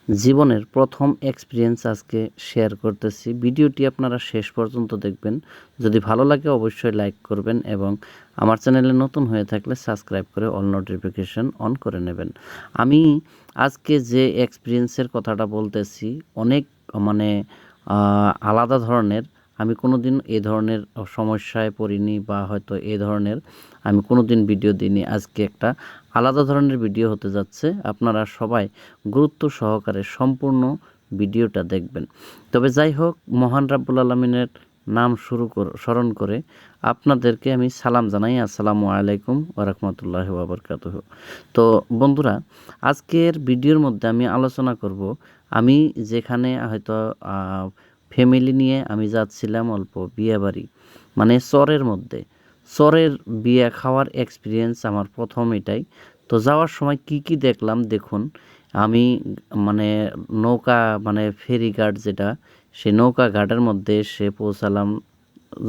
জীবনের প্রথম এক্সপিরিয়েন্স আজকে শেয়ার করতেছি। ভিডিওটি আপনারা শেষ পর্যন্ত দেখবেন। যদি ভালো লাগে অবশ্যই লাইক করবেন এবং আমার চ্যানেলে নতুন হয়ে থাকলে সাবস্ক্রাইব করে অল নোটিফিকেশন অন করে নেবেন। আমি আজকে যে এক্সপিরিয়েন্সের কথাটা বলতেছি অনেক মানে আলাদা ধরনের। আমি কোনোদিন এ ধরনের সমস্যায় পড়িনি বা হয়তো এ ধরনের আমি কোনোদিন ভিডিও দিইনি। আজকে একটা আলাদা ধরনের ভিডিও হতে যাচ্ছে। আপনারা সবাই গুরুত্ব সহকারে সম্পূর্ণ ভিডিওটা দেখবেন। তবে যাই হোক, মহান রাব্বুল আলামিনের নাম স্মরণ করে আপনাদেরকে আমি সালাম জানাই। আসসালামু আলাইকুম ওয়া রাহমাতুল্লাহি ওয়া বারাকাতুহু। তো বন্ধুরা, আজকের ভিডিওর মধ্যে আমি আলোচনা করব আমি যেখানে হয়তো ফ্যামিলি নিয়ে আমি যাচ্ছিলাম অল্প বিয়েবাড়ি, মানে চরের মধ্যে। চরের বিয়ে খাওয়ার এক্সপিরিয়েন্স আমার প্রথম এটাই। তো যাওয়ার সময় কি কি দেখলাম দেখুন। আমি মানে নৌকা মানে ফেরিঘাট যেটা, সেই নৌকা ঘাটের মধ্যে এসে পৌঁছালাম।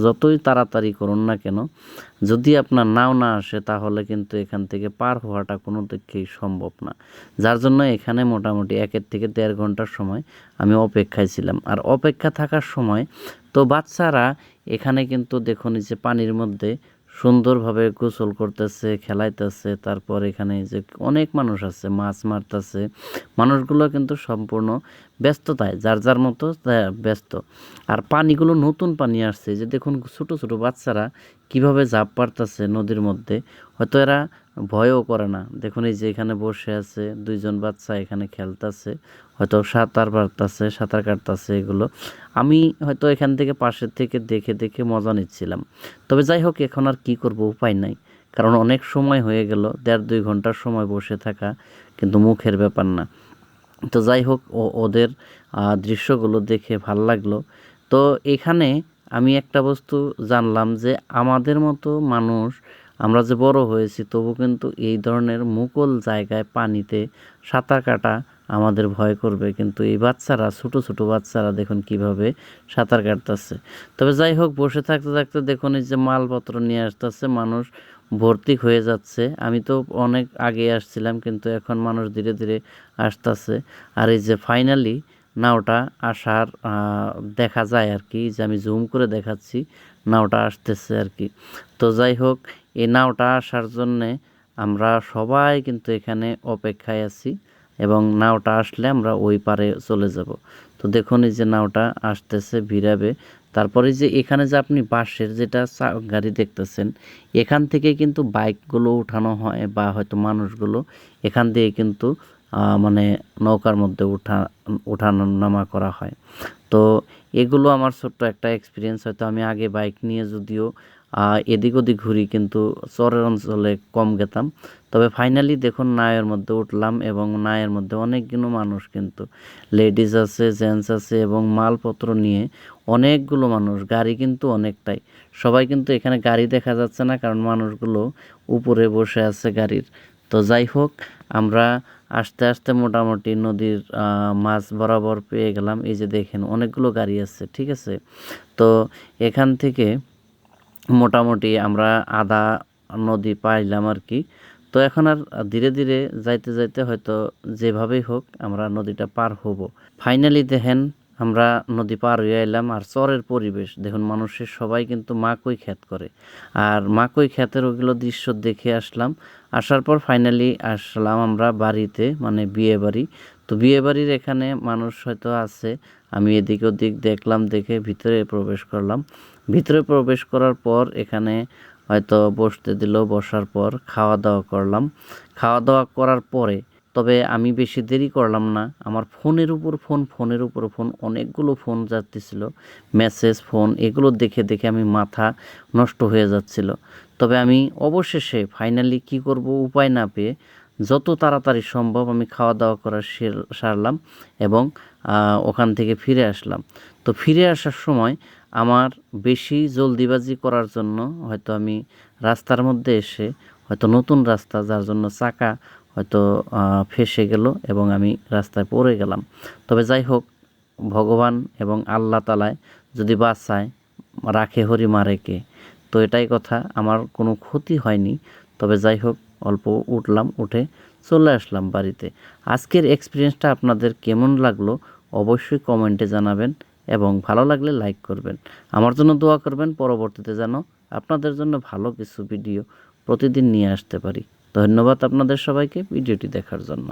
যতই তাড়াতাড়ি করুন না কেন, যদি আপনার নাও না আসে তাহলে কিন্তু এখান থেকে পার হওয়াটা কোনো দিকেই সম্ভব না। যার জন্য এখানে মোটামুটি 1 থেকে 1.5 ঘন্টার সময় আমি অপেক্ষায় ছিলাম। আর অপেক্ষা থাকার সময় তো বাচ্চারা এখানে কিন্তু দেখুন এই যে পানির মধ্যে সুন্দরভাবে গোসল করতেছে, খেলাইতেছে। তারপর এখানে যে অনেক মানুষ আছে মাছ মারতেছে। মানুষগুলো কিন্তু সম্পূর্ণ ব্যস্ততায় যার যার মতো ব্যস্ত। আর পানিগুলো নতুন পানি আসছে, যে দেখুন ছোট ছোট বাচ্চারা কিভাবে ঝাঁপ পারতেছে নদীর মধ্যে। হয়তো এরা ভয়ও করে না। দেখুন এই যে এখানে বসে আছে 2জন বাচ্চা, এখানে খেলতেছে, হয়তো সাঁতার পারতেছে, সাঁতার কাটতেছে এগুলো। আমি হয়তো এখান থেকে পাশের থেকে দেখে দেখে মজা নিচ্ছিলাম। তবে যাই হোক, এখন আর কি করব, উপায় নাই। কারণ অনেক সময় হয়ে গেল, 1.5-2 ঘন্টার সময় বসে থাকা কিন্তু মুখের ব্যাপার না। তো যাই হোক, ওদের দৃশ্যগুলো দেখে ভাল লাগলো। তো এখানে আমি একটা বস্তু জানলাম যে আমাদের মতো মানুষ, আমরা যে বড় হয়েছি তবু কিন্তু এই ধরনের মুকল জায়গায় পানিতে সাঁতার কাটা আমাদের ভয় করবে, কিন্তু এই বাচ্চারা ছোট ছোট বাচ্চারা দেখুন কিভাবে সাঁতার কাটতেছে। তবে যাই হোক, বসে থাকতে থাকতে দেখুন এই যে মালপত্র নিয়ে আসতেছে, মানুষ ভর্তি হয়ে যাচ্ছে। আমি তো অনেক আগে আসছিলাম, কিন্তু এখন মানুষ ধীরে ধীরে আসতেছে। আর এই যে ফাইনালি নাওটা আসার দেখা যায় আর কি, যে আমি জুম করে দেখাচ্ছি, নাওটা আসতেছে আর কি। তো যাই হোক, এই নাওটা আসার জন্যে আমরা সবাই কিন্তু এখানে অপেক্ষায় আছি এবং নাওটা আসলে আমরা ওই পারে চলে যাব। তো দেখুন এই যে নাওটা আসতেছে, ভিড়াবে। তারপরে যে এখানে যে আপনি বাঁশের যেটা গাড়ি দেখতেছেন, এখান থেকে কিন্তু বাইকগুলো উঠানো হয় বা হয়তো মানুষগুলো এখান দিয়ে কিন্তু মানে নৌকার মধ্যে উঠানো নামা করা হয়। তো এগুলো আমার ছোট্ট একটা এক্সপিরিয়েন্স। হয়তো আমি আগে বাইক নিয়ে যদিও এদিক ওদিক ঘুরি, কিন্তু চরের অঞ্চলে কম গেতাম। তবে ফাইনালি দেখুন নায়ের মধ্যে উঠলাম এবং নায়ের মধ্যে অনেকগুলো মানুষ, কিন্তু লেডিস আছে, জেন্টস আছে এবং মালপত্র নিয়ে অনেকগুলো মানুষ। গাড়ি কিন্তু অনেকটাই, সবাই কিন্তু এখানে গাড়ি দেখা যাচ্ছে না, কারণ মানুষগুলো উপরে বসে আছে গাড়ির। তো যাই হোক, আমরা আস্তে আস্তে মোটামুটি নদীর মাঝ বরাবর পেয়ে গেলাম। এই যে দেখেন অনেকগুলো গাড়ি আছে, ঠিক আছে। তো এখান থেকে মোটামুটি আমরা আধা নদী পাইলাম আর কি। তো এখন আর ধীরে ধীরে যাইতে যাইতে হয়তো যেভাবেই হোক আমরা নদীটা পার হব। ফাইনালি দেখেন আমরা নদী পার হয়ে এলাম। আর চরের পরিবেশ দেখুন, মানুষের সবাই কিন্তু মাকই ক্ষেত করে, আর মাকই ক্ষেতের ওগুলো দৃশ্য দেখে আসলাম। আসার পর ফাইনালি আসলাম আমরা বাড়িতে, মানে বিয়ে বাড়ি। তো বিয়ে বাড়ির এখানে মানুষ হয়তো আছে, আমি এদিক ওদিক দেখলাম, দেখে ভিতরে প্রবেশ করলাম। ভিতরে প্রবেশ করার পর এখানে হয়তো বসতে দিল, বসার পর খাওয়া দাওয়া করলাম। খাওয়া দাওয়া করার পরে তবে আমি বেশি দেরি করলাম না। আমার ফোনের উপর ফোন, ফোনের উপর ফোন, অনেকগুলো ফোন যাচ্ছিল, মেসেজ ফোন, এগুলো দেখে দেখে আমি মাথা নষ্ট হয়ে যাচ্ছিল। তবে আমি অবশেষে ফাইনালি কি করব, উপায় না পেয়ে যত তাড়াতাড়ি সম্ভব আমি খাওয়া দাওয়া করা সারলাম এবং ওখান থেকে ফিরে আসলাম। তো ফিরে আসার সময় আমার বেশি জলদিবাজি করার জন্য হয়তো আমি রাস্তার মধ্যে এসে, হয়তো নতুন রাস্তা যার জন্য চাকা হয়তো ফেঁসে গেল এবং আমি রাস্তায় পড়ে গেলাম। তবে যাই হোক, ভগবান এবং আল্লাহ তালায় যদি বাঁচায়, রাখে হরি মারে কে। তো এটাই কথা, আমার কোনো ক্ষতি হয়নি। তবে যাই হোক, অল্প উঠলাম, উঠে চলে আসলাম বাড়িতে। আজকের এক্সপিরিয়েন্সটা আপনাদের কেমন লাগলো অবশ্যই কমেন্টে জানাবেন এবং ভালো লাগলে লাইক করবেন। আমার জন্য দোয়া করবেন পরবর্তীতে যেন আপনাদের জন্য ভালো কিছু ভিডিও প্রতিদিন নিয়ে আসতে পারি। ধন্যবাদ আপনাদের সবাইকে ভিডিওটি দেখার জন্য।